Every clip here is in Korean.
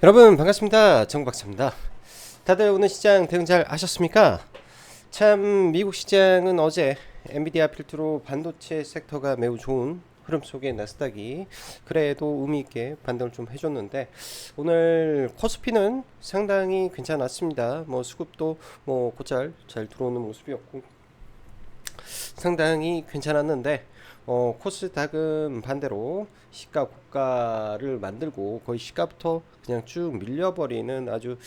여러분 반갑습니다. 정박사입니다. 다들 오늘 시장 대응 잘 하셨습니까? 참 미국 시장은 어제 엔비디아 필두로 반도체 섹터가 매우 좋은 흐름 속에 나스닥이 그래도 의미 있게 반등을 좀 해줬는데 오늘 코스피는 상당히 괜찮았습니다. 뭐 수급도 뭐 곧잘 잘 들어오는 모습이었고 상당히 괜찮았는데 코스닥은 반대로 시가 고가를 만들고 거의 시가부터 그냥 쭉 밀려버리는 아주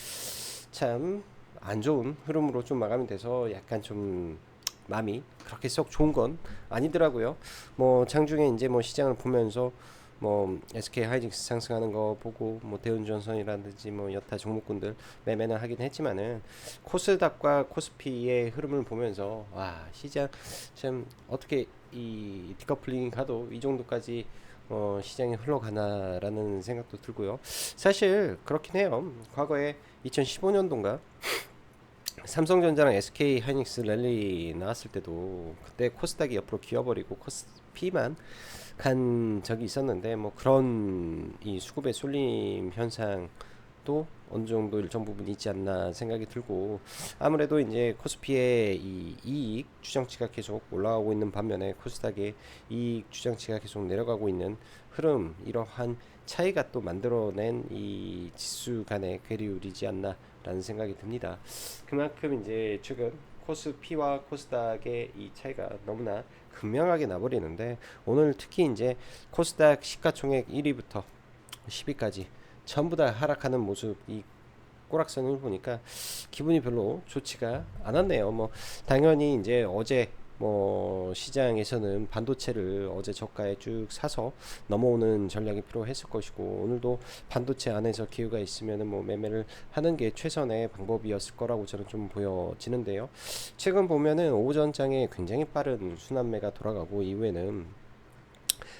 참 안 좋은 흐름으로 좀 마감이 돼서 약간 좀 마음이 그렇게 썩 좋은 건 아니더라고요. 뭐 장중에 이제 뭐 시장을 보면서 뭐 SK 하이닉스 상승하는 거 보고 뭐 대운전선이라든지 뭐 여타 종목군들 매매는 하긴 했지만은 코스닥과 코스피의 흐름을 보면서 와 시장 참 어떻게 이 디커플링이 가도 이 정도까지 시장이 흘러가나라는 생각도 들고요. 사실 그렇긴 해요. 과거에 2015년도인가 삼성전자랑 SK 하이닉스 랠리 나왔을 때도 그때 코스닥이 옆으로 기어버리고 코스피만 간 적이 있었는데 뭐 그런 이 수급의 쏠림 현상도 어느 정도 일정 부분 있지 않나 생각이 들고 아무래도 이제 코스피의 이 이익 추정치가 계속 올라가고 있는 반면에 코스닥의 이익 추정치가 계속 내려가고 있는 흐름 이러한 차이가 또 만들어낸 이 지수 간의 괴리울이지 않나라는 생각이 듭니다. 그만큼 이제 최근 코스피와 코스닥의 이 차이가 너무나 극명하게 나버리는데 오늘 특히 이제 코스닥 시가총액 1위부터 10위까지 전부 다 하락하는 모습 이 꼬락선을 보니까 기분이 별로 좋지가 않았네요. 뭐 당연히 이제 어제 뭐 시장에서는 반도체를 어제 저가에 쭉 사서 넘어오는 전략이 필요했을 것이고 오늘도 반도체 안에서 기회가 있으면은 뭐 매매를 하는 게 최선의 방법이었을 거라고 저는 좀 보여지는데요. 최근 보면은 오전장에 굉장히 빠른 순환매가 돌아가고 이후에는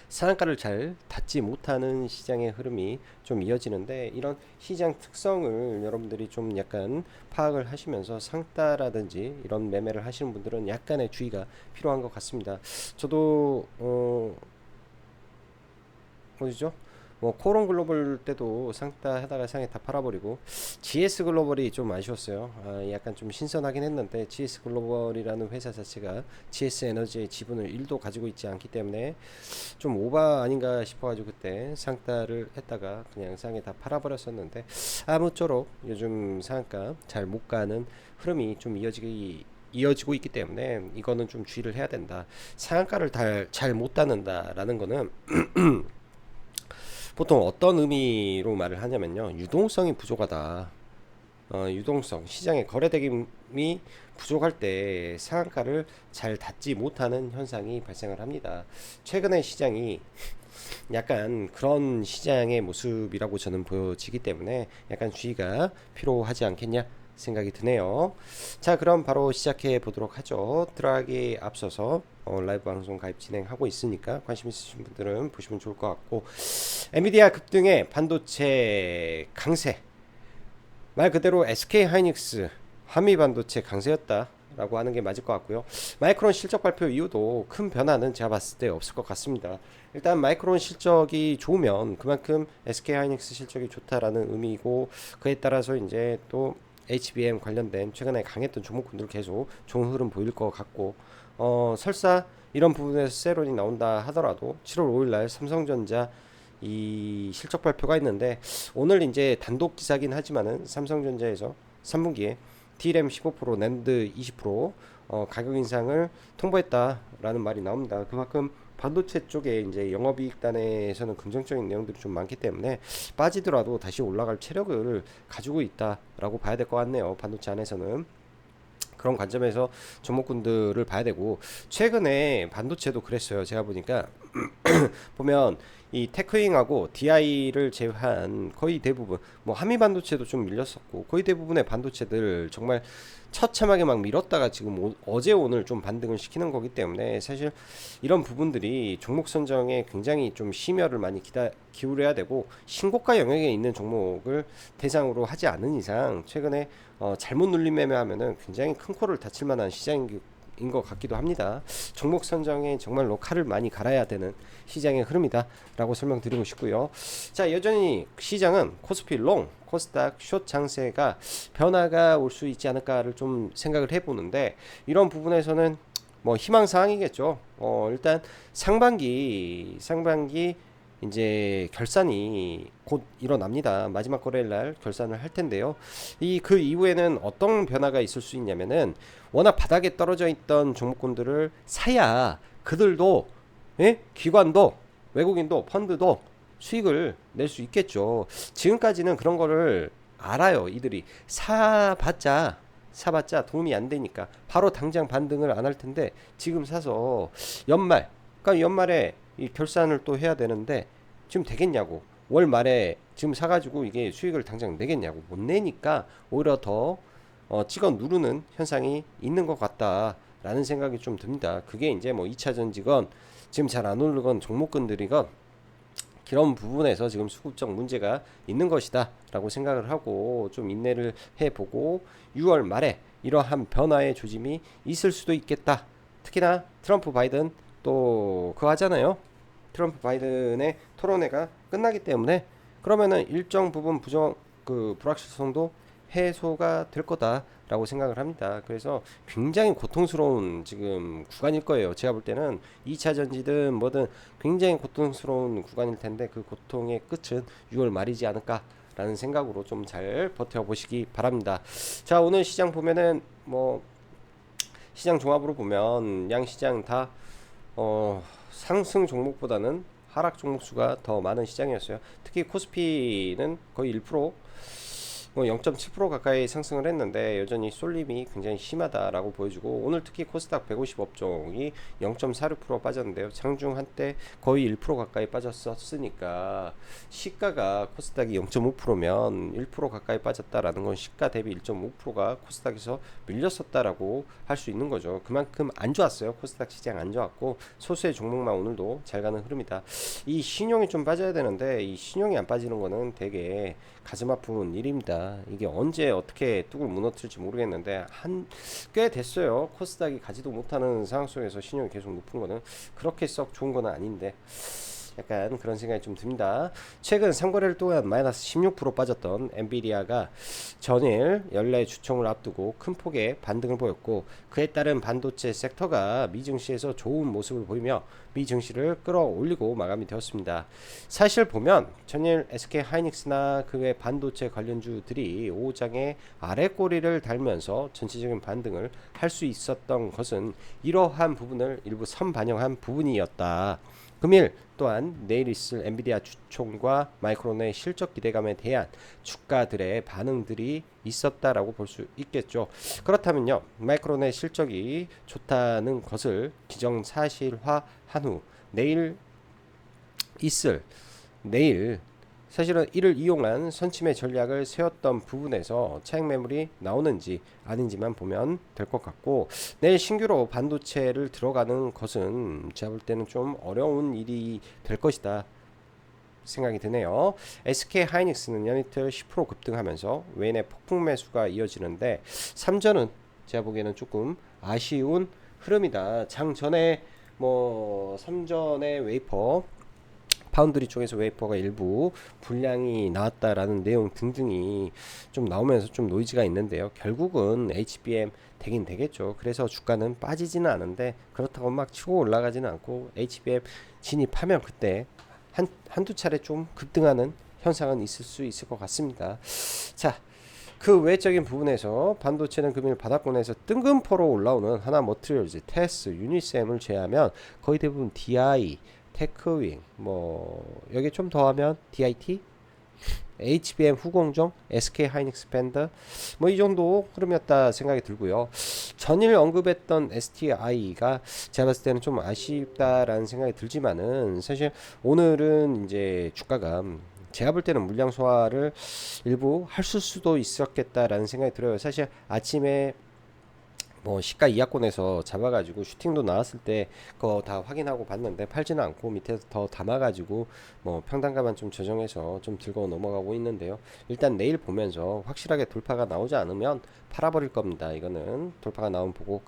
상한가를 잘 닫지 못하는 시장의 흐름이 좀 이어지는데 이런 시장 특성을 여러분들이 좀 약간 파악을 하시면서 상따라든지 이런 매매를 하시는 분들은 약간의 주의가 필요한 것 같습니다. 저도 어디죠? 뭐 코론 글로벌 때도 상따 하다가 상에 다 팔아버리고 GS 글로벌이 좀 아쉬웠어요. 약간 좀 신선하긴 했는데 GS 글로벌이라는 회사 자체가 GS 에너지의 지분을 1도 가지고 있지 않기 때문에 좀 오바 아닌가 싶어가지고 그때 상따를 했다가 그냥 상에 다 팔아버렸었는데 아무쪼록 요즘 상한가 잘 못 가는 흐름이 좀 이어지고 있기 때문에 이거는 좀 주의를 해야 된다. 상한가를 잘 못 닫는다라는 거는 보통 어떤 의미로 말을 하냐면요. 유동성이 부족하다. 유동성, 시장의 거래대금이 부족할 때 상한가를 잘 닫지 못하는 현상이 발생을 합니다. 최근에 시장이 약간 그런 시장의 모습이라고 저는 보여지기 때문에 약간 주의가 필요하지 않겠냐 생각이 드네요. 자, 그럼 바로 시작해 보도록 하죠. 들어가기 앞서서 라이브 방송 가입 진행하고 있으니까 관심 있으신 분들은 보시면 좋을 것 같고 엔비디아 급등의 반도체 강세 말 그대로 SK 하이닉스 한미 반도체 강세였다 라고 하는 게 맞을 것 같고요. 마이크론 실적 발표 이후도 큰 변화는 제가 봤을 때 없을 것 같습니다. 일단 마이크론 실적이 좋으면 그만큼 SK 하이닉스 실적이 좋다라는 의미이고 그에 따라서 이제 또 HBM 관련된 최근에 강했던 종목군들 계속 좋은 흐름 보일 것 같고 설사 이런 부분에서 세론이 나온다 하더라도 7월 5일날 삼성전자 이 실적 발표가 있는데 오늘 이제 단독 기사긴 하지만은 삼성전자에서 3분기에 DRAM 15%, 낸드 20% 가격 인상을 통보했다라는 말이 나옵니다. 그만큼 반도체 쪽에 이제 영업이익단에서는 긍정적인 내용들이 좀 많기 때문에 빠지더라도 다시 올라갈 체력을 가지고 있다라고 봐야 될 것 같네요. 반도체 안에서는. 그런 관점에서 종목군들을 봐야 되고 최근에 반도체도 그랬어요. 제가 보니까 보면 이 테크윙하고 DI를 제외한 거의 대부분 뭐 한미 반도체도 좀 밀렸었고 거의 대부분의 반도체들 정말 처참하게 막 밀었다가 지금 어제 오늘 좀 반등을 시키는 거기 때문에 사실 이런 부분들이 종목 선정에 굉장히 좀 심혈을 많이 기울여야 되고 신고가 영역에 있는 종목을 대상으로 하지 않은 이상 최근에 잘못 눌림 매매하면은 굉장히 큰 코를 다칠 만한 시장이기 시장인 것 같기도 합니다. 종목 선정에 정말로 칼을 많이 갈아야 되는 시장의 흐름이다 라고 설명드리고 싶고요. 자, 여전히 시장은 코스피 롱, 코스닥 숏 장세가 변화가 올 수 있지 않을까를 좀 생각을 해보는데, 이런 부분에서는 뭐 희망사항이겠죠. 일단 상반기 이제 결산이 곧 일어납니다. 마지막 거래일 날 결산을 할 텐데요. 그 이후에는 어떤 변화가 있을 수 있냐면은, 워낙 바닥에 떨어져 있던 종목군들을 사야 그들도, 예? 기관도, 외국인도, 펀드도 수익을 낼 수 있겠죠. 지금까지는 그런 거를 알아요. 이들이 사봤자 도움이 안 되니까 바로 당장 반등을 안 할 텐데, 지금 사서 그러니까 연말에 이 결산을 또 해야 되는데 지금 되겠냐고, 월 말에 지금 사가지고 이게 수익을 당장 내겠냐고, 못 내니까 오히려 더 찍어 누르는 현상이 있는 것 같다라는 생각이 좀 듭니다. 그게 이제 뭐 2차 전지건 지금 잘 안 오르건 종목군들이건 그런 부분에서 지금 수급적 문제가 있는 것이다 라고 생각을 하고 좀 인내를 해보고, 6월 말에 이러한 변화의 조짐이 있을 수도 있겠다. 특히나 트럼프 바이든 또 그거 하잖아요. 트럼프 바이든의 토론회가 끝나기 때문에, 그러면은 일정 부분 불확실성도 해소가 될 거다라고 생각을 합니다. 그래서 굉장히 고통스러운 지금 구간일 거예요. 제가 볼 때는 2차 전지든 뭐든 굉장히 고통스러운 구간일 텐데, 그 고통의 끝은 6월 말이지 않을까라는 생각으로 좀 잘 버텨보시기 바랍니다. 자, 오늘 시장 보면은 뭐 시장 종합으로 보면 양 시장 다 상승 종목보다는 하락 종목 수가 더 많은 시장이었어요. 특히 코스피는 거의 1%, 뭐 0.7% 가까이 상승을 했는데 여전히 쏠림이 굉장히 심하다라고 보여주고, 오늘 특히 코스닥 150 업종이 0.46% 빠졌는데요. 장중 한때 거의 1% 가까이 빠졌었으니까, 시가가 코스닥이 0.5%면 1% 가까이 빠졌다라는 건 시가 대비 1.5%가 코스닥에서 밀렸었다라고 할 수 있는 거죠. 그만큼 안 좋았어요. 코스닥 시장 안 좋았고, 소수의 종목만 오늘도 잘 가는 흐름이다. 이 신용이 좀 빠져야 되는데, 이 신용이 안 빠지는 거는 되게 가슴 아픈 일입니다. 이게 언제 어떻게 뚝을 무너뜨릴지 모르겠는데, 꽤 됐어요. 코스닥이 가지도 못하는 상황 속에서 신용이 계속 높은 거는 그렇게 썩 좋은 건 아닌데, 약간 그런 생각이 좀 듭니다. 최근 3거래일 동안 마이너스 16% 빠졌던 엔비디아가 전일 연내 주총을 앞두고 큰 폭의 반등을 보였고, 그에 따른 반도체 섹터가 미 증시에서 좋은 모습을 보이며 미 증시를 끌어올리고 마감이 되었습니다. 사실 보면 전일 SK 하이닉스나 그 외 반도체 관련주들이 오장의 아래 꼬리를 달면서 전체적인 반등을 할 수 있었던 것은 이러한 부분을 일부 선반영한 부분이었다. 금일 또한 내일 있을 엔비디아 주총과 마이크론의 실적 기대감에 대한 주가들의 반응들이 있었다라고 볼 수 있겠죠. 그렇다면요, 마이크론의 실적이 좋다는 것을 기정사실화한 후 내일 사실은 이를 이용한 선침의 전략을 세웠던 부분에서 차익 매물이 나오는지 아닌지만 보면 될 것 같고, 내일 신규로 반도체를 들어가는 것은 제가 볼 때는 좀 어려운 일이 될 것이다 생각이 드네요. SK 하이닉스는 연이틀 10% 급등하면서 외인의 폭풍 매수가 이어지는데, 삼전은 제가 보기에는 조금 아쉬운 흐름이다. 장 전에 뭐 삼전의 웨이퍼 파운드리 쪽에서 웨이퍼가 일부 불량이 나왔다라는 내용 등등이 좀 나오면서 좀 노이즈가 있는데요. 결국은 HBM 되긴 되겠죠. 그래서 주가는 빠지지는 않은데, 그렇다고 막 치고 올라가지는 않고, HBM 진입하면 그때 한두 차례 좀 급등하는 현상은 있을 수 있을 것 같습니다. 자, 그 외적인 부분에서 반도체는 금일 바닥권에서 뜬금포로 올라오는 하나머트리얼즈, 테스, 유니셈을 제외하면 거의 대부분 DI, 테크윙, 뭐 여기 좀 더하면 DIT, HBM 후공정, SK 하이닉스 밴드, 뭐 이 정도 흐름이었다 생각이 들고요. 전일 언급했던 STI가 제가 봤을 때는 좀 아쉽다라는 생각이 들지만은, 사실 오늘은 이제 주가가 제가 볼 때는 물량 소화를 일부 할 수도 있었겠다라는 생각이 들어요. 사실 아침에 뭐 시가 이하권에서 잡아가지고 슈팅도 나왔을 때 그거 다 확인하고 봤는데 팔지는 않고 밑에서 더 담아가지고 뭐 평단가만 좀 조정해서 좀 들고 넘어가고 있는데요. 일단 내일 보면서 확실하게 돌파가 나오지 않으면 팔아버릴 겁니다. 이거는 돌파가 나오면 보고.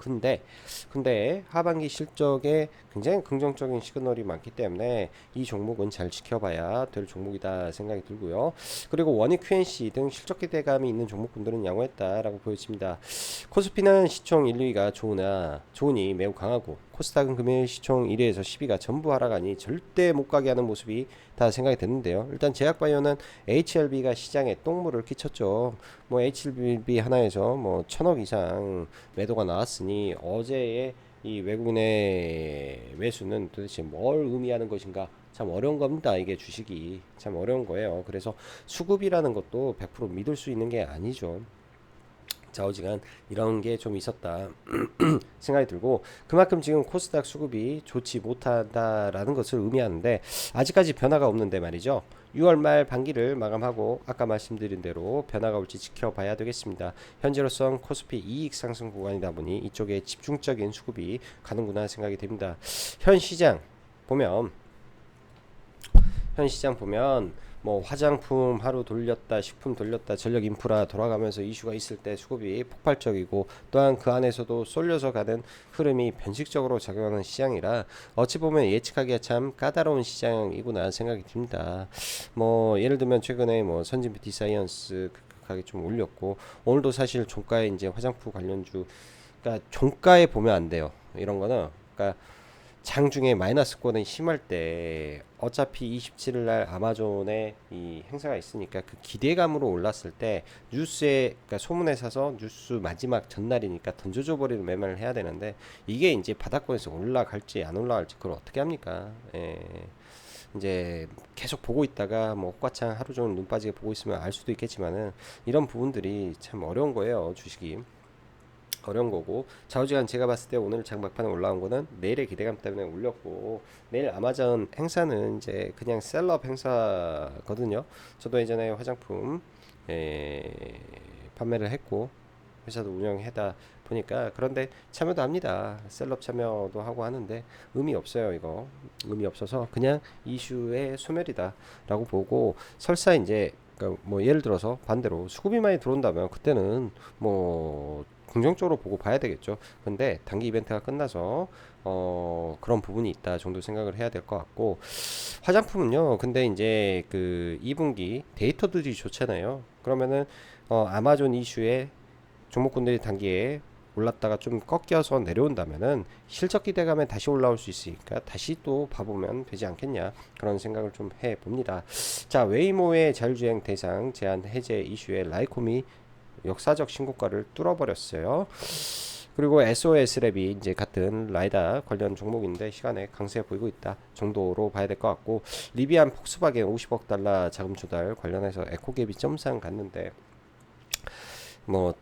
근데 하반기 실적에 굉장히 긍정적인 시그널이 많기 때문에 이 종목은 잘 지켜봐야 될 종목이다 생각이 들고요. 그리고 원익 QNC 등 실적 기대감이 있는 종목군들은 양호했다라고 보여집니다. 코스피는 시총 1, 2위가 좋으니 매우 강하고, 코스닥은 금일 시총 1위에서 10위가 전부 하락하니 절대 못 가게 하는 모습이 다 생각이 됐는데요. 일단 제약바이오는 HLB가 시장에 똥물을 끼쳤죠. 뭐 HLB 하나에서 뭐 1000억 이상 매도가 나왔으니 어제의 이 외국인의 매수는 도대체 뭘 의미하는 것인가, 참 어려운 겁니다. 이게 주식이 참 어려운 거예요. 그래서 수급이라는 것도 100% 믿을 수 있는 게 아니죠. 좌우지간 이런 게 좀 있었다 생각이 들고, 그만큼 지금 코스닥 수급이 좋지 못하다라는 것을 의미하는데 아직까지 변화가 없는데 말이죠. 6월 말 반기를 마감하고 아까 말씀드린 대로 변화가 올지 지켜봐야 되겠습니다. 현재로선 코스피 이익 상승 구간이다 보니 이쪽에 집중적인 수급이 가는구나 생각이 됩니다. 현 시장 보면 뭐 화장품 하루 돌렸다, 식품 돌렸다, 전력 인프라 돌아가면서 이슈가 있을 때 수급이 폭발적이고, 또한 그 안에서도 쏠려서 가는 흐름이 변칙적으로 작용하는 시장이라 어찌 보면 예측하기가 참 까다로운 시장이구나 생각이 듭니다. 뭐 예를 들면 최근에 뭐 선진 뷰티 사이언스 가게 좀 올렸고, 오늘도 사실 종가에 이제 화장품 관련주, 그러니까 종가에 보면 안 돼요. 이런 거는 그러니까 장중에 마이너스권이 심할 때 어차피 27일 날 아마존의 이 행사가 있으니까 그 기대감으로 올랐을 때 뉴스에, 그러니까 소문에 사서 뉴스 마지막 전날이니까 던져줘 버리는 매매를 해야 되는데, 이게 이제 바닥권에서 올라갈지 안 올라갈지 그걸 어떻게 합니까? 예. 이제 계속 보고 있다가 뭐 옥과창 하루 종일 눈 빠지게 보고 있으면 알 수도 있겠지만은 이런 부분들이 참 어려운 거예요. 주식이 어려운 거고, 좌우지간 제가 봤을 때 오늘 장막판에 올라온 거는 내일의 기대감 때문에 올렸고, 내일 아마존 행사는 이제 그냥 셀럽 행사거든요. 저도 예전에 화장품 판매를 했고 회사도 운영하다 보니까, 그런데 참여도 합니다. 셀럽 참여도 하고 하는데 의미 없어요. 이거 의미 없어서 그냥 이슈의 소멸이다 라고 보고, 설사 이제 그러니까 뭐 예를 들어서 반대로 수급이 많이 들어온다면 그때는 뭐 긍정적으로 보고 봐야 되겠죠. 근데 단기 이벤트가 끝나서 그런 부분이 있다 정도 생각을 해야 될 것 같고, 화장품은요. 근데 이제 그 2분기 데이터들이 좋잖아요. 그러면은 아마존 이슈에 종목군들이 단기에 올랐다가 좀 꺾여서 내려온다면은 실적 기대감에 다시 올라올 수 있으니까 다시 또 봐보면 되지 않겠냐, 그런 생각을 좀 해봅니다. 자, 웨이모의 자율주행 대상 제한 해제 이슈에 라이콤이 역사적 신고가를 뚫어버렸어요. 그리고 SOS랩이 이제 같은 라이다 관련 종목인데 시간에 강세 보이고 있다 정도로 봐야 될 것 같고, 리비안 폭스바겐 50억 달러 자금 조달 관련해서 에코갭이 점상 갔는데, 뭐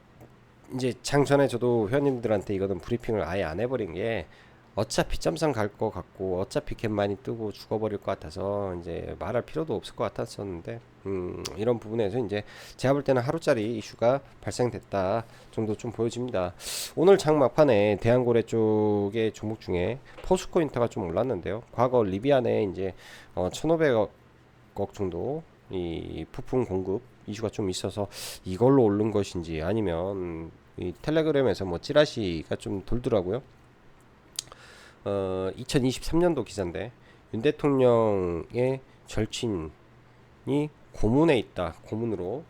이제 장 전에 저도 회원님들한테 이거는 브리핑을 아예 안 해버린 게, 어차피 점상 갈 것 같고 어차피 갭 많이 뜨고 죽어버릴 것 같아서 이제 말할 필요도 없을 것 같았었는데, 이런 부분에서 이제 제가 볼 때는 하루짜리 이슈가 발생됐다 정도 좀 보여집니다. 오늘 장 막판에 대한고래 쪽의 종목 중에 포스코인터가 좀 올랐는데요. 과거 리비안에 이제 1,500억 정도 이 부품 공급 이슈가 좀 있어서 이걸로 오른 것인지, 아니면 이 텔레그램에서 뭐 찌라시가 좀 돌더라고요. 2023년도 기사인데 윤 대통령의 절친이 고문에 있다, 고문으로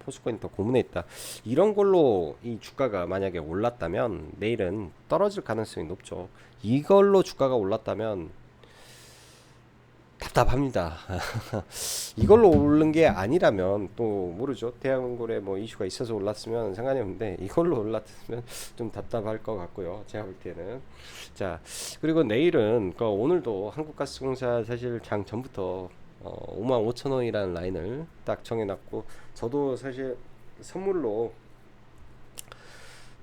포스코인터 고문에 있다, 이런 걸로 이 주가가 만약에 올랐다면 내일은 떨어질 가능성이 높죠. 이걸로 주가가 올랐다면 답답합니다. 이걸로 오른 게 아니라면 또 모르죠. 대한고래 뭐 이슈가 있어서 올랐으면 상관이 없는데 이걸로 올랐으면 좀 답답할 것 같고요. 제가 볼 때는. 자, 그리고 내일은 그러니까 오늘도 한국가스공사 사실 장 전부터 55,000원이라는 라인을 딱 정해놨고, 저도 사실 선물로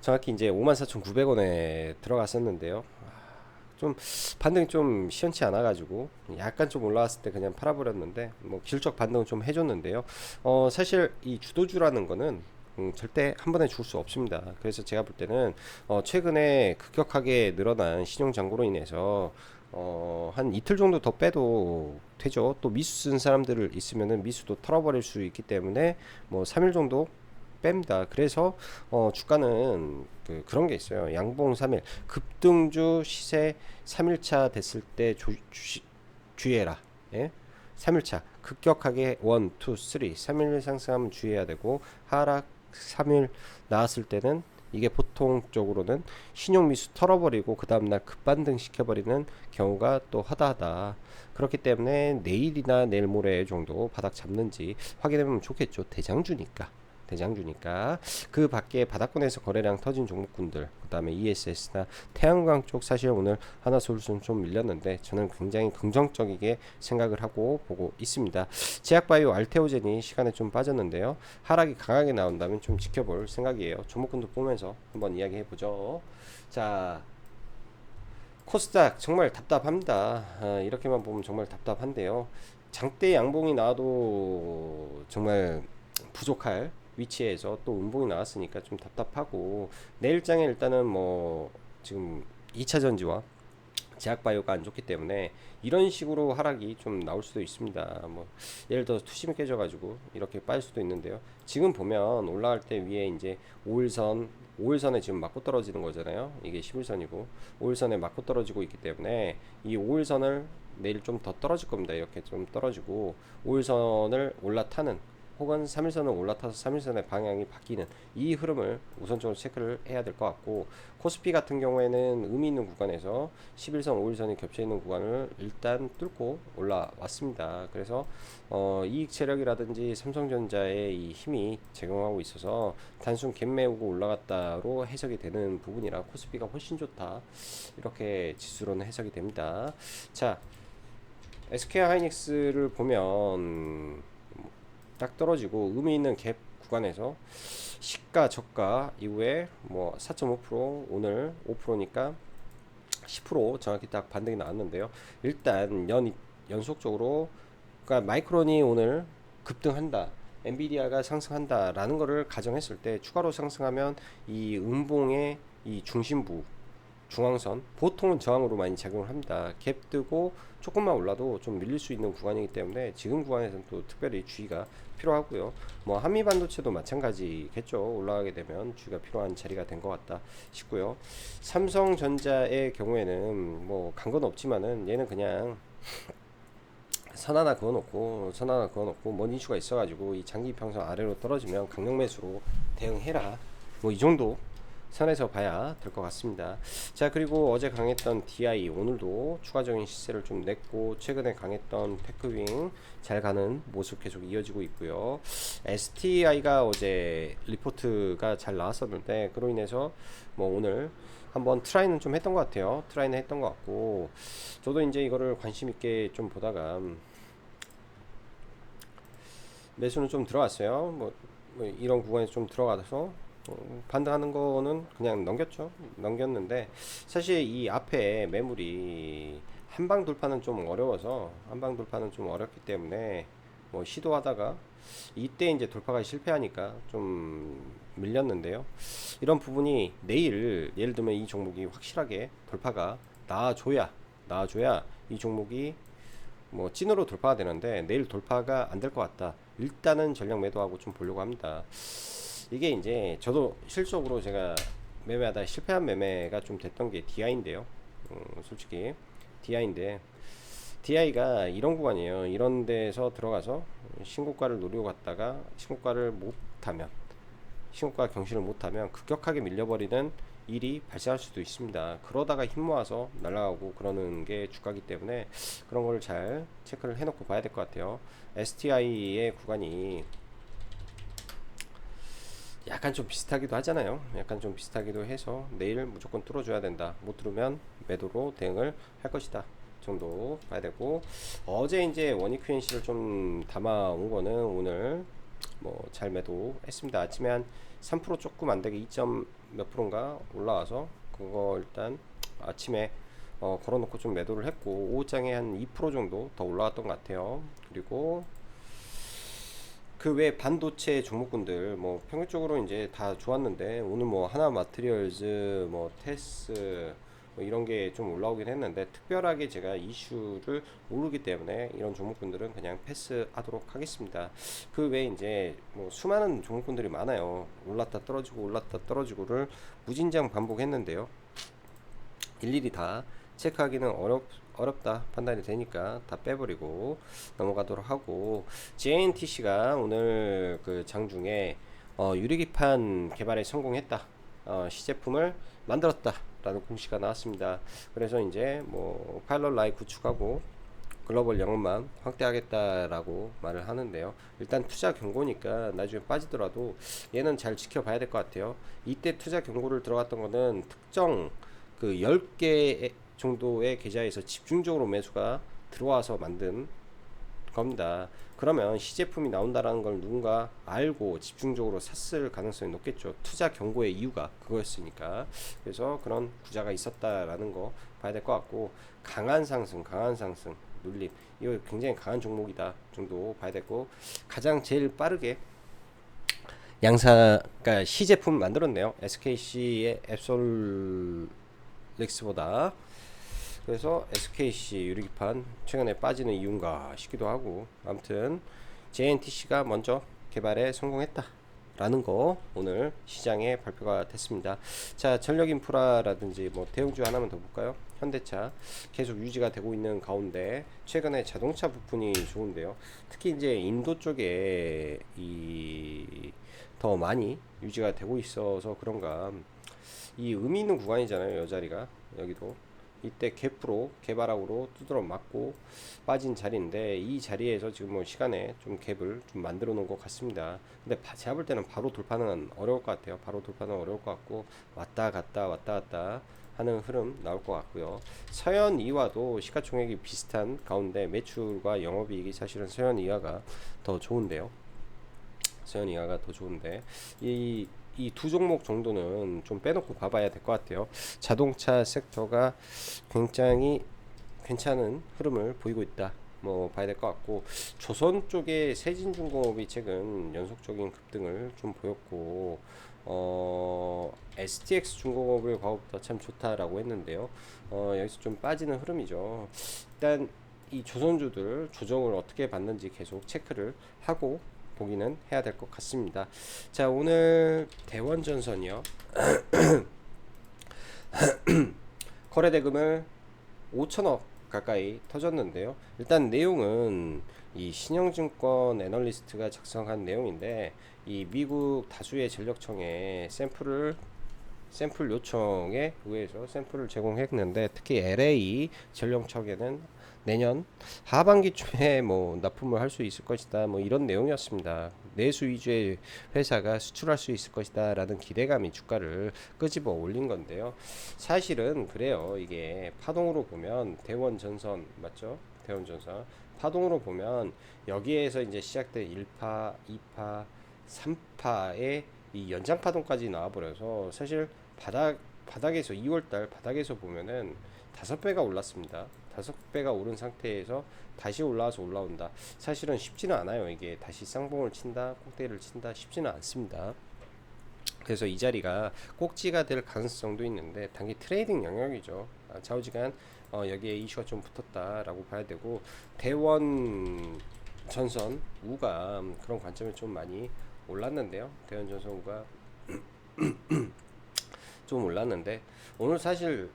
정확히 이제 54,900원에 들어갔었는데요. 좀 반등이 좀 시원치 않아 가지고 약간 좀 올라왔을 때 그냥 팔아버렸는데, 뭐 기술적 반등을 좀 해줬는데요. 사실 이 주도주라는 거는 절대 한 번에 죽을 수 없습니다. 그래서 제가 볼 때는 최근에 급격하게 늘어난 신용 잔고로 인해서 한 이틀 정도 더 빼도 되죠. 또 미수 쓴 사람들을 있으면은 미수도 털어버릴 수 있기 때문에 뭐 3일 정도 뺍니다. 그래서 주가는 그런 게 있어요. 양봉 3일 급등주 시세 3일차 됐을 때 주의해라. 예? 3일차 급격하게 1, 2, 3 3일 상승하면 주의해야 되고, 하락 3일 나왔을 때는 이게 보통적으로는 신용미수 털어버리고 그 다음날 급반등 시켜버리는 경우가 또 허다하다. 그렇기 때문에 내일이나 내일 모레 정도 바닥 잡는지 확인해보면 좋겠죠. 대장주니까. 그 밖에 바닥권에서 거래량 터진 종목군들, 그 다음에 ESS나 태양광 쪽 사실 오늘 하나솔루션 좀 밀렸는데 저는 굉장히 긍정적이게 생각을 하고 보고 있습니다. 제약바이오 알테오젠이 시간에 좀 빠졌는데요, 하락이 강하게 나온다면 좀 지켜볼 생각이에요. 종목군들 보면서 한번 이야기해 보죠. 자, 코스닥 정말 답답합니다. 이렇게만 보면 정말 답답한데요, 장대 양봉이 나와도 정말 부족할 위치에서 또 음봉이 나왔으니까 좀 답답하고, 내일장에 일단은 뭐 지금 2차 전지와 제약바이오가 안 좋기 때문에 이런 식으로 하락이 좀 나올 수도 있습니다. 뭐 예를 들어서 투심이 깨져가지고 이렇게 빠질 수도 있는데요, 지금 보면 올라갈 때 위에 이제 5일선에 지금 맞고 떨어지는 거잖아요. 이게 11선이고 5일선에 맞고 떨어지고 있기 때문에 이 5일선을 내일 좀 더 떨어질 겁니다. 이렇게 좀 떨어지고 5일선을 올라타는, 혹은 3일선을 올라타서 3일선의 방향이 바뀌는 이 흐름을 우선적으로 체크를 해야 될 것 같고, 코스피 같은 경우에는 의미 있는 구간에서 11선, 5일선이 겹쳐 있는 구간을 일단 뚫고 올라왔습니다. 그래서 이익 체력이라든지 삼성전자의 이 힘이 작용하고 있어서 단순 갭 메우고 올라갔다로 해석이 되는 부분이라 코스피가 훨씬 좋다, 이렇게 지수로는 해석이 됩니다. 자, SK 하이닉스를 보면 딱 떨어지고 의미 있는 갭 구간에서 시가 저가 이후에 뭐 4.5% 오늘 5%니까 10% 정확히 딱 반등이 나왔는데요, 일단 연속적으로, 그러니까 마이크론이 오늘 급등한다, 엔비디아가 상승한다 라는 거를 가정했을 때 추가로 상승하면 이 음봉의 이 중심부 중앙선 보통은 저항으로 많이 작용을 합니다. 갭 뜨고 조금만 올라도 좀 밀릴 수 있는 구간이기 때문에 지금 구간에서는 또 특별히 주의가 필요하고요. 뭐 한미반도체도 마찬가지겠죠. 올라가게 되면 주의가 필요한 자리가 된 것 같다 싶고요. 삼성전자의 경우에는 뭐 간 건 없지만은 얘는 그냥 선 하나 그어놓고 뭔 이슈가 있어가지고 이 장기 평선 아래로 떨어지면 강력 매수로 대응해라, 뭐 이 정도 선에서 봐야 될 것 같습니다. 자, 그리고 어제 강했던 DI 오늘도 추가적인 시세를 좀 냈고, 최근에 강했던 테크윙 잘 가는 모습 계속 이어지고 있고요. STI가 어제 리포트가 잘 나왔었는데 그로 인해서 뭐 오늘 한번 트라이는 좀 했던 것 같아요. 트라이는 했던 것 같고, 저도 이제 이거를 관심 있게 좀 보다가 매수는 좀 들어갔어요. 뭐 이런 구간에서 좀 들어가서 반등하는 거는 그냥 넘겼는데, 사실 이 앞에 매물이 한방 돌파는 좀 어렵기 때문에 뭐 시도하다가 이때 이제 돌파가 실패하니까 좀 밀렸는데요, 이런 부분이 내일 예를 들면 이 종목이 확실하게 돌파가 나와줘야 이 종목이 뭐 찐으로 돌파가 되는데, 내일 돌파가 안 될 것 같다, 일단은 전략 매도하고 좀 보려고 합니다. 이게 이제 저도 실적으로 제가 매매하다 실패한 매매가 좀 됐던 게 DI인데요. 솔직히 DI인데 DI가 이런 구간이에요. 이런 데서 들어가서 신고가를 노리고 갔다가 신고가 경신을 못하면 급격하게 밀려버리는 일이 발생할 수도 있습니다. 그러다가 힘 모아서 날아가고 그러는 게 주가기 때문에 그런 걸 잘 체크를 해놓고 봐야 될 것 같아요. STI의 구간이 약간 좀 비슷하기도 하잖아요. 약간 좀 비슷하기도 해서 내일 무조건 뚫어줘야 된다, 못 뚫으면 매도로 대응을 할 것이다 정도 봐야 되고, 어제 이제 원익 QNC를 좀 담아온 거는 오늘 뭐 잘 매도했습니다. 아침에 한 3% 조금 안되게 2점 몇 프로인가 올라와서 그거 일단 아침에 걸어놓고 좀 매도를 했고, 오후장에 한 2% 정도 더 올라왔던 것 같아요. 그리고 그 외 반도체 종목군들 뭐 평균적으로 이제 다 좋았는데 오늘 뭐 하나 마트리얼즈 뭐 테스 뭐 이런 게 좀 올라오긴 했는데 특별하게 제가 이슈를 모르기 때문에 이런 종목군들은 그냥 패스하도록 하겠습니다. 그 외에 이제 뭐 수많은 종목군들이 많아요. 올랐다 떨어지고 올랐다 떨어지고를 무진장 반복했는데요. 일일이 다 체크하기는 어렵다 판단이 되니까 다 빼버리고 넘어가도록 하고, JNTC가 오늘 그 장중에 유리기판 개발에 성공했다, 시제품을 만들었다 라는 공시가 나왔습니다. 그래서 이제 뭐 파일럿 라인 구축하고 글로벌 영업만 확대하겠다라고 말을 하는데요. 일단 투자 경고니까 나중에 빠지더라도 얘는 잘 지켜봐야 될 것 같아요. 이때 투자 경고를 들어갔던 거는 특정 그 10개 정도의 계좌에서 집중적으로 매수가 들어와서 만든 겁니다. 그러면 시제품이 나온다라는 걸 누군가 알고 집중적으로 샀을 가능성이 높겠죠. 투자 경고의 이유가 그거였으니까. 그래서 그런 구자가 있었다라는 거 봐야 될 것 같고, 강한 상승 눌림, 이거 굉장히 강한 종목이다 정도 봐야 되고, 가장 제일 빠르게 그러니까 시제품 만들었네요. SKC의 앱솔렉스보다. 그래서 SKC 유리기판 최근에 빠지는 이유인가 싶기도 하고, 아무튼 JNTC가 먼저 개발에 성공했다 라는 거 오늘 시장에 발표가 됐습니다. 자, 전력인프라라든지 뭐 대형주 하나만 더 볼까요? 현대차 계속 유지가 되고 있는 가운데 최근에 자동차 부품이 좋은데요. 특히 이제 인도 쪽에 이 더 많이 유지가 되고 있어서 그런가, 이 의미 있는 구간이잖아요. 이 자리가 여기도 이때 갭으로 개발학으로 두드러 맞고 빠진 자리인데, 이 자리에서 지금 뭐 시간에 좀 갭을 좀 만들어 놓은 것 같습니다. 근데 제가 볼 때는 바로 돌파는 어려울 것 같아요. 바로 돌파는 어려울 것 같고, 왔다 갔다 하는 흐름 나올 것 같고요. 서현이와도 시가총액이 비슷한 가운데 매출과 영업이익이 사실은 서현이와가 더 좋은데요. 서현이와가 더 좋은데 이 두 종목 정도는 좀 빼놓고 봐봐야 될 것 같아요. 자동차 섹터가 굉장히 괜찮은 흐름을 보이고 있다, 뭐 봐야 될 것 같고, 조선 쪽에 세진중공업이 최근 연속적인 급등을 좀 보였고, STX 중공업을 과거보다 참 좋다라고 했는데요. 여기서 좀 빠지는 흐름이죠. 일단 이 조선주들 조정을 어떻게 받는지 계속 체크를 하고 보기는 해야 될 것 같습니다. 자, 오늘 대원전선이요. 거래대금을 5천억 가까이 터졌는데요. 일단 내용은 이 신영증권 애널리스트가 작성한 내용인데, 이 미국 다수의 전력청에 샘플 요청에 의해서 샘플을 제공했는데, 특히 LA 전력청에는 내년 하반기쯤에 뭐 납품을 할 수 있을 것이다, 뭐 이런 내용이었습니다. 내수 위주의 회사가 수출할 수 있을 것이다 라는 기대감이 주가를 끄집어 올린 건데요. 사실은 그래요. 이게 파동으로 보면 대원전선 맞죠? 대원전선 파동으로 보면 여기에서 이제 시작된 1파, 2파, 3파의 이 연장 파동까지 나와버려서 사실 바닥에서 2월달 바닥에서 보면은 5배가 올랐습니다. 5배가 오른 상태에서 다시 올라와서 올라온다. 사실은 쉽지는 않아요. 이게 다시 쌍봉을 친다, 꼭대기를 친다, 쉽지는 않습니다. 그래서 이 자리가 꼭지가 될 가능성도 있는데 단기 트레이딩 영역이죠. 좌우지간 여기에 이슈가 좀 붙었다라고 봐야 되고, 대원 전선 우가 그런 관점에 좀 많이 올랐는데요. 대원 전선 우가 좀 올랐는데, 오늘 사실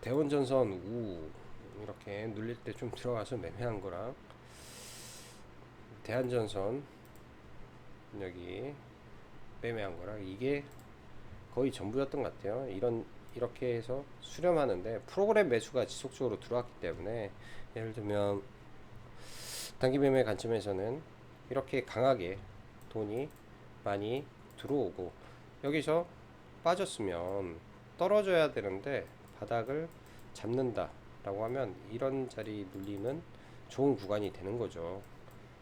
대원 전선 우 이렇게 눌릴 때 좀 들어가서 매매한 거랑 대한전선 여기 매매한 거랑 이게 거의 전부였던 것 같아요. 이렇게 해서 수렴하는데 프로그램 매수가 지속적으로 들어왔기 때문에, 예를 들면 단기 매매 관점에서는 이렇게 강하게 돈이 많이 들어오고 여기서 빠졌으면 떨어져야 되는데 바닥을 잡는다 라고 하면 이런 자리 눌림은 좋은 구간이 되는 거죠.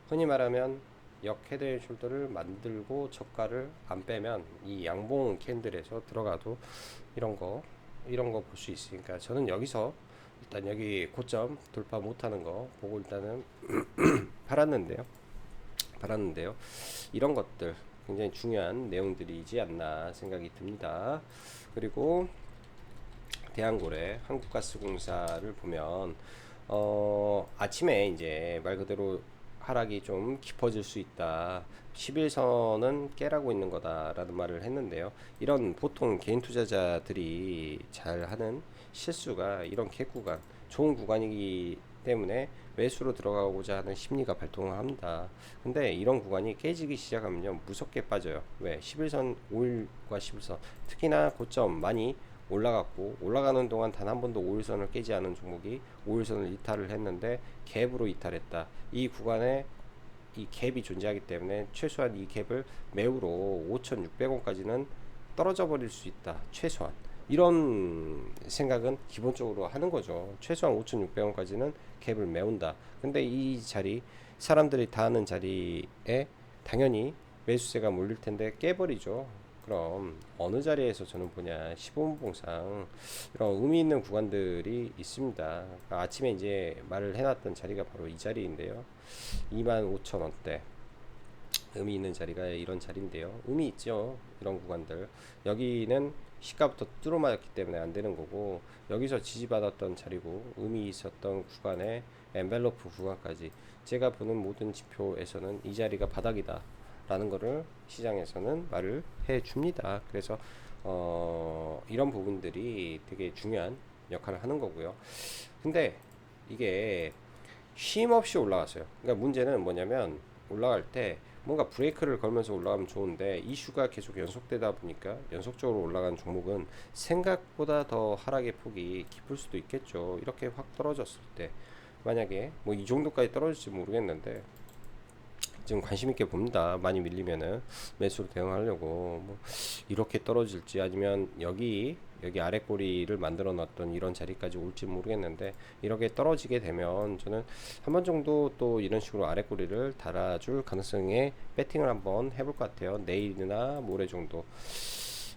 흔히 말하면 역 헤드 앤 숄더를 만들고 저가를 안 빼면 이 양봉 캔들에서 들어가도 이런 거 볼 수 있으니까, 저는 여기서 일단 여기 고점 돌파 못하는 거 보고 일단은 팔았는데요. 바랐는데요. 이런 것들 굉장히 중요한 내용들이지 않나 생각이 듭니다. 그리고 대한고래 한국가스공사를 보면 아침에 이제 말 그대로 하락이 좀 깊어질 수 있다. 11선은 깨라고 있는 거다라는 말을 했는데요. 이런 보통 개인 투자자들이 잘 하는 실수가 이런 갭구간, 좋은 구간이기 때문에 매수로 들어가고자 하는 심리가 발동을 합니다. 근데 이런 구간이 깨지기 시작하면요, 무섭게 빠져요. 왜? 11선, 5일과 11선, 특히나 고점 많이 올라갔고, 올라가는 동안 단 한 번도 5일선을 깨지 않은 종목이 5일선을 이탈을 했는데 갭으로 이탈했다. 이 구간에 이 갭이 존재하기 때문에 최소한 이 갭을 매우로 5,600원까지는 떨어져 버릴 수 있다. 최소한 이런 생각은 기본적으로 하는 거죠. 최소한 5,600원까지는 갭을 메운다. 근데 이 자리, 사람들이 다 하는 자리에 당연히 매수세가 몰릴 텐데 깨버리죠. 그럼 어느 자리에서 저는 보냐, 15분 봉상 이런 의미 있는 구간들이 있습니다. 그러니까 아침에 이제 말을 해놨던 자리가 바로 이 자리인데요. 25,000원대 의미 있는 자리가 이런 자리인데요. 의미 있죠. 이런 구간들. 여기는 시가부터 뚫어맞았기 때문에 안 되는 거고, 여기서 지지받았던 자리고, 의미 있었던 구간에 엔벨로프 구간까지 제가 보는 모든 지표에서는 이 자리가 바닥이다 라는 거를 시장에서는 말을 해 줍니다. 그래서 이런 부분들이 되게 중요한 역할을 하는 거고요. 근데 이게 쉼 없이 올라갔어요. 그러니까 문제는 뭐냐면, 올라갈 때 뭔가 브레이크를 걸면서 올라가면 좋은데 이슈가 계속 연속되다 보니까 연속적으로 올라간 종목은 생각보다 더 하락의 폭이 깊을 수도 있겠죠. 이렇게 확 떨어졌을 때 만약에 뭐 이 정도까지 떨어질지 모르겠는데 지금 관심 있게 봅니다. 많이 밀리면은 매수로 대응하려고 뭐 이렇게 떨어질지 아니면 여기 아래 꼬리를 만들어 놨던 이런 자리까지 올지 모르겠는데, 이렇게 떨어지게 되면 저는 한 번 정도 또 이런 식으로 아래 꼬리를 달아줄 가능성에 배팅을 한번 해볼 것 같아요. 내일이나 모레 정도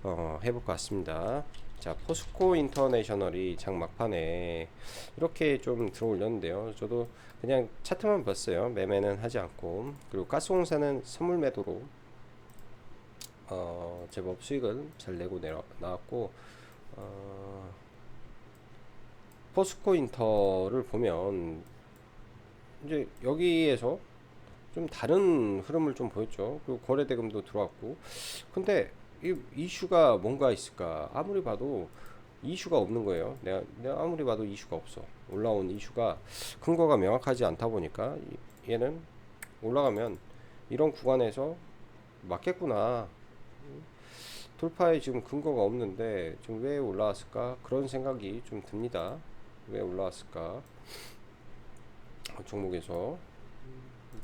해볼 것 같습니다. 자, 포스코 인터내셔널이 장 막판에 이렇게 좀 들어 올렸는데요. 저도 그냥 차트만 봤어요. 매매는 하지 않고. 그리고 가스공사는 선물 매도로 제법 수익을 잘 내고 나왔고, 포스코 인터를 보면 이제 여기에서 좀 다른 흐름을 좀 보였죠. 그리고 거래 대금도 들어왔고. 근데 이 이슈가 뭔가 있을까? 아무리 봐도 이슈가 없는 거예요. 내가 아무리 봐도 이슈가 없어. 올라온 이슈가 근거가 명확하지 않다 보니까 얘는 올라가면 이런 구간에서 맞겠구나. 돌파에 지금 근거가 없는데 지금 왜 올라왔을까? 그런 생각이 좀 듭니다. 왜 올라왔을까? 종목에서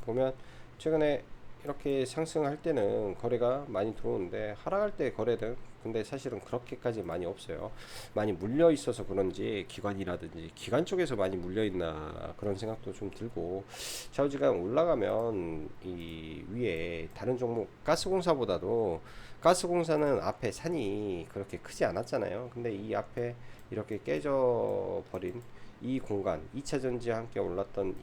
보면 최근에 이렇게 상승할 때는 거래가 많이 들어오는데 하락할 때 거래는 근데 사실은 그렇게까지 많이 없어요. 많이 물려 있어서 그런지 기관이라든지 기관 쪽에서 많이 물려 있나 그런 생각도 좀 들고, 샤오지간 올라가면 이 위에 다른 종목 가스공사보다도 가스공사는 앞에 산이 그렇게 크지 않았잖아요. 근데 이 앞에 이렇게 깨져 버린 이 공간 2차 전지와 함께 올랐던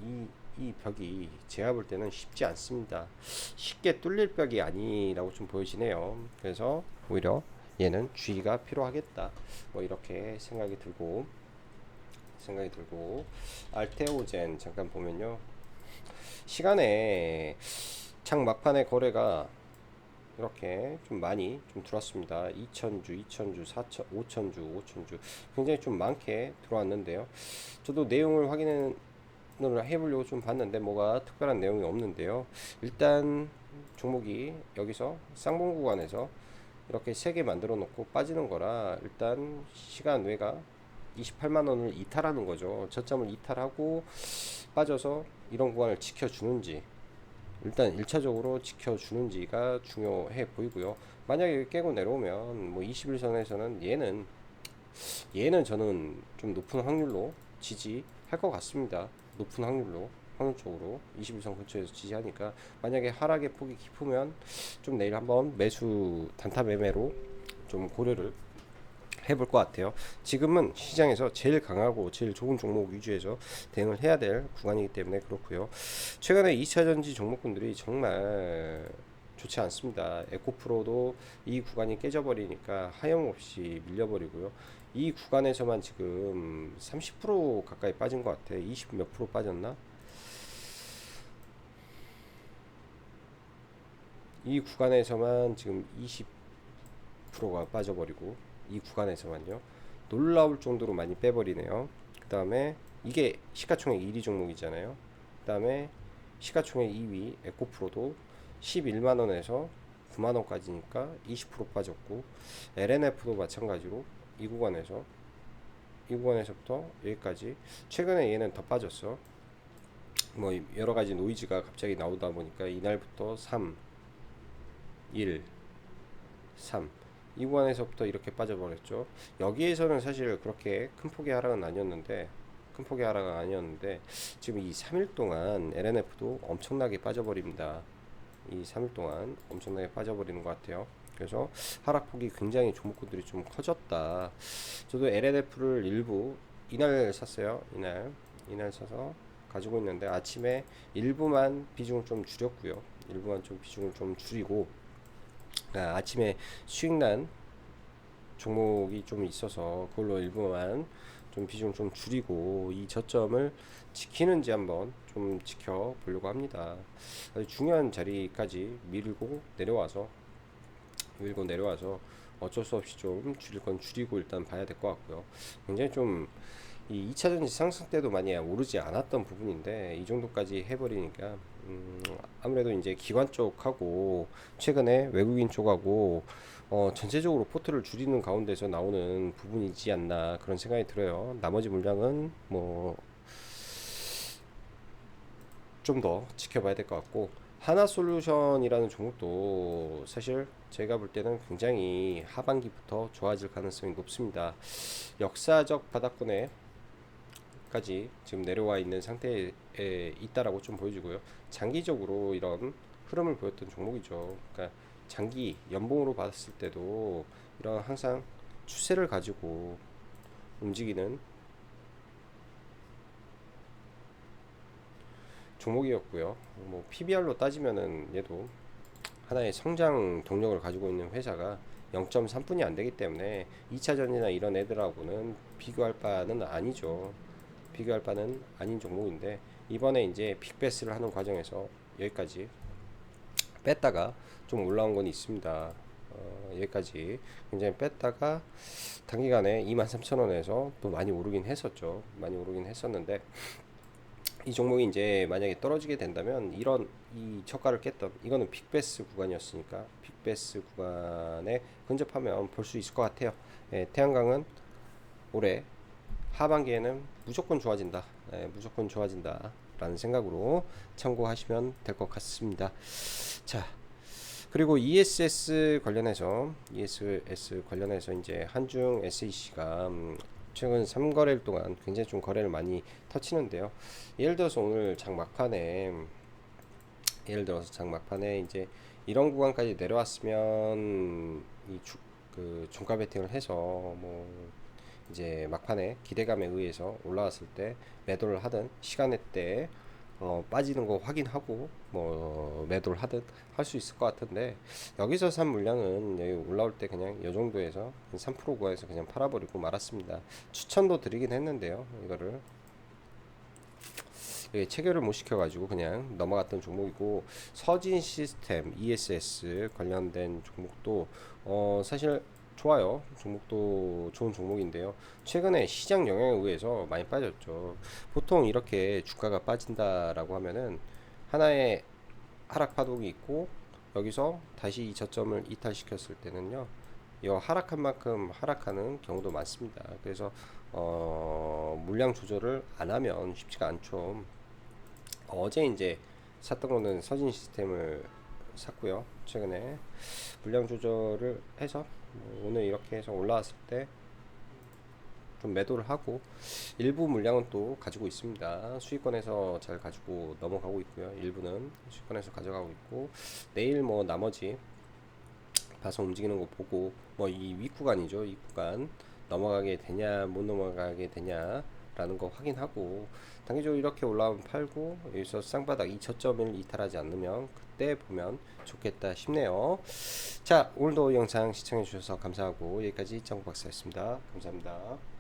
이 벽이 제가 볼 때는 쉽지 않습니다. 쉽게 뚫릴 벽이 아니라고 좀 보여지네요. 그래서 오히려 얘는 주의가 필요하겠다. 뭐 이렇게 생각이 들고 알테오젠 잠깐 보면요. 시간에 장 막판에 거래가 이렇게 좀 많이 좀 들어왔습니다. 2,000주, 4,000, 5,000주 굉장히 좀 많게 들어왔는데요. 저도 내용을 확인을 해보려고 좀 봤는데 뭐가 특별한 내용이 없는데요. 일단 종목이 여기서 쌍봉 구간에서 이렇게 3개 만들어 놓고 빠지는 거라 일단 시간 외가 28만원을 이탈하는 거죠. 저점을 이탈하고 빠져서 이런 구간을 지켜주는지, 일단 1차적으로 지켜주는지가 중요해 보이고요. 만약에 깨고 내려오면 뭐 21선에서는 얘는 저는 좀 높은 확률로 지지할 것 같습니다. 높은 확률적으로 21선 근처에서 지지하니까, 만약에 하락의 폭이 깊으면 좀 내일 한번 매수 단타 매매로 좀 고려를 해볼 것 같아요. 지금은 시장에서 제일 강하고 제일 좋은 종목 위주에서 대응을 해야 될 구간이기 때문에 그렇고요. 최근에 2차전지 종목군들이 정말 좋지 않습니다. 에코프로도 이 구간이 깨져버리니까 하염없이 밀려버리고요. 이 구간에서만 지금 30% 가까이 빠진 것 같아. 20 몇 프로 빠졌나? 이 구간에서만 지금 20%가 빠져버리고, 이 구간에서만요. 놀라울 정도로 많이 빼버리네요. 그 다음에 이게 시가총액 1위 종목이잖아요. 그 다음에 시가총액 2위 에코프로도 11만원에서 9만원까지니까 20% 빠졌고, LNF도 마찬가지로 이 구간에서 이 구간에서부터 여기까지, 최근에 얘는 더 빠졌어. 뭐 여러가지 노이즈가 갑자기 나오다 보니까 이날부터 3, 1, 3, 이 구간에서부터 이렇게 빠져버렸죠. 여기에서는 사실 그렇게 큰 폭의 하락은 아니었는데, 지금 이 3일 동안 LNF도 엄청나게 빠져버립니다. 이 3일 동안 엄청나게 빠져버리는 것 같아요. 그래서 하락폭이 굉장히 종목군들이 좀 커졌다. 저도 LNF를 일부 이날 샀어요. 이날 사서 가지고 있는데, 아침에 일부만 비중을 좀 줄였고요. 일부만 좀 비중을 좀 줄이고, 아침에 수익난 종목이 좀 있어서 그걸로 일부만 좀 비중 좀 줄이고 이 저점을 지키는지 한번 좀 지켜보려고 합니다. 아주 중요한 자리까지 밀고 내려와서 어쩔 수 없이 좀 줄일 건 줄이고 일단 봐야 될 것 같고요. 굉장히 좀 이 2차전지 상승 때도 많이 오르지 않았던 부분인데 이 정도까지 해버리니까 아무래도 이제 기관 쪽하고 최근에 외국인 쪽하고 전체적으로 포트를 줄이는 가운데서 나오는 부분이지 않나 그런 생각이 들어요. 나머지 물량은 뭐 좀 더 지켜봐야 될 것 같고, 하나솔루션이라는 종목도 사실 제가 볼 때는 굉장히 하반기부터 좋아질 가능성이 높습니다. 역사적 바닥권에 까지 지금 내려와 있는 상태에 있다라고 좀 보여지고요. 장기적으로 이런 흐름을 보였던 종목이죠. 그러니까 장기 연봉으로 봤을 때도 이런 항상 추세를 가지고 움직이는 종목이었고요. 뭐 PBR로 따지면은 얘도 하나의 성장 동력을 가지고 있는 회사가 0.3분이 안 되기 때문에 2차전이나 이런 애들하고는 비교할 바는 아닌 종목인데, 이번에 이제 빅베스를 하는 과정에서 여기까지 뺐다가 좀 올라온 건 있습니다. 여기까지 굉장히 뺐다가 단기간에 23,000원에서 또 많이 오르긴 했었죠. 많이 오르긴 했었는데, 이 종목이 이제 만약에 떨어지게 된다면 이런 이 저가를 깼던 이거는 빅베스 구간이었으니까 빅베스 구간에 근접하면 볼 수 있을 것 같아요. 태양광은 올해 하반기에는 무조건 좋아진다. 무조건 좋아진다. 라는 생각으로 참고하시면 될 것 같습니다. 자, 그리고 ESS 관련해서 이제 한중 SEC가 최근 3거래일 동안 굉장히 좀 거래를 많이 터치는데요. 예를 들어서 오늘 장 막판에 이제 이런 구간까지 내려왔으면 그 종가 베팅을 해서 뭐 이제 막판에 기대감에 의해서 올라왔을 때 매도를 하든, 시간에 때 빠지는 거 확인하고 뭐 매도를 하든 할 수 있을 것 같은데, 여기서 산 물량은 여기 올라올 때 그냥 이 정도에서 3% 구간에서 그냥 팔아버리고 말았습니다. 추천도 드리긴 했는데요. 이거를 체결을 못 시켜가지고 그냥 넘어갔던 종목이고, 서진 시스템 ESS 관련된 종목도 사실 좋아요. 종목도 좋은 종목인데요. 최근에 시장 영향에 의해서 많이 빠졌죠. 보통 이렇게 주가가 빠진다라고 하면은 하나의 하락 파동이 있고, 여기서 다시 이 저점을 이탈시켰을 때는요, 이 하락한 만큼 하락하는 경우도 많습니다. 그래서 물량 조절을 안 하면 쉽지가 않죠. 어제 이제 샀던 거는 서진 시스템을 샀고요. 최근에 물량 조절을 해서 오늘 이렇게 해서 올라왔을 때 좀 매도를 하고, 일부 물량은 또 가지고 있습니다. 수익권에서 잘 가지고 넘어가고 있고요. 일부는 수익권에서 가져가고 있고, 내일 뭐 나머지 봐서 움직이는 거 보고 뭐 이 윗구간이죠. 이 구간 넘어가게 되냐 못 넘어가게 되냐 라는 거 확인하고 단기적으로 이렇게 올라오면 팔고 여기서 쌍바닥 이 저점을 이탈하지 않으면 그때 보면 좋겠다 싶네요. 자, 오늘도 영상 시청해 주셔서 감사하고 여기까지 정박사였습니다. 감사합니다.